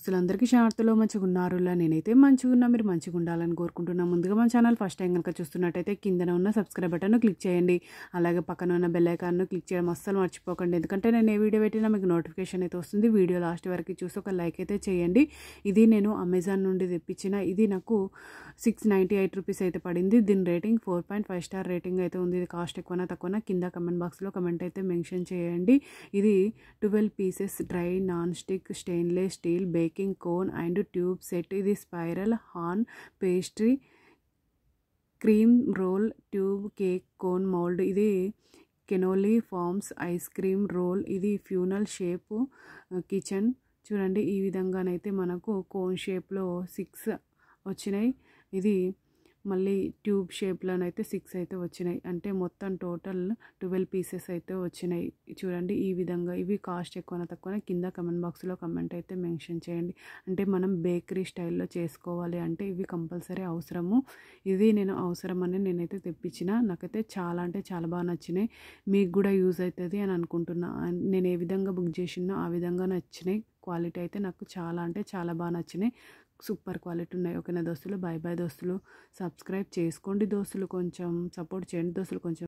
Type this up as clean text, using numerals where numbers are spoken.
దోస్తులందరికీ శాంతిలో మంచిగున్నారులా నేనైతే మంచిగున్నా మీరు మంచిగా ఉండాలని కోరుకుంటున్నా. ముందుగా మన ఛానల్ ఫస్ట్ టైం కనుక చూస్తున్నట్టయితే కిందన ఉన్న సబ్స్క్రైబ్ బటన్ను క్లిక్ చేయండి. అలాగే పక్కన ఉన్న బెల్ ఐకాన్ను క్లిక్ చేయడం అస్సలు మర్చిపోకండి. ఎందుకంటే నేను ఏ వీడియో పెట్టినా మీకు నోటిఫికేషన్ అయితే వస్తుంది. వీడియో లాస్ట్ వరకు చూసి ఒక లైక్ అయితే చేయండి. ఇది నేను అమెజాన్ నుండి తెప్పించిన, ఇది నాకు 698 రూపీస్ అయితే పడింది. దీని రేటింగ్ 4.5 స్టార్ రేటింగ్ అయితే ఉంది. ఇది కాస్ట్ ఎక్కువనా తక్కువనా కింద కమెంట్ బాక్స్లో కమెంట్ అయితే మెన్షన్ చేయండి. ఇది 12 pieces dry non stick stainless steel baking cone and tube set. ఇది spiral horn pastry cream roll tube cake cone mould. ఇది cannoli forms ice cream roll. ఇది ఫ్యూనల్ షేప్ కిచెన్. చూడండి ఈ విధంగానైతే మనకు కోన్ షేప్లో 6 వచ్చినాయి. ఇది మళ్ళీ ట్యూబ్ షేప్లోనైతే 6 అయితే వచ్చినాయి. అంటే మొత్తం టోటల్ 12 పీసెస్ అయితే వచ్చినాయి. చూడండి ఈ విధంగా. ఇవి కాస్ట్ ఎక్కువనా తక్కువనా కింద కమెంట్ బాక్స్లో కమెంట్ అయితే మెన్షన్ చేయండి. అంటే మనం బేకరీ స్టైల్లో చేసుకోవాలి అంటే ఇవి కంపల్సరీ అవసరము. ఇది నేను అవసరమని నేనైతే తెప్పించిన. నాకైతే చాలా అంటే చాలా బాగా నచ్చినాయి. మీకు కూడా యూజ్ అవుతుంది అని అనుకుంటున్నా. నేను ఏ విధంగా బుక్ చేసినా ఆ విధంగా నచ్చినాయి. క్వాలిటీ అయితే నాకు చాలా అంటే చాలా బాగా నచ్చినాయి. సూపర్ క్వాలిటీ ఉన్నాయి. ఓకేనా దోస్తులు, బాయ్ బాయ్ దోస్తులు. సబ్స్క్రైబ్ చేసుకోండి దోస్తులు, కొంచెం సపోర్ట్ చేయండి దోస్తులు కొంచెం.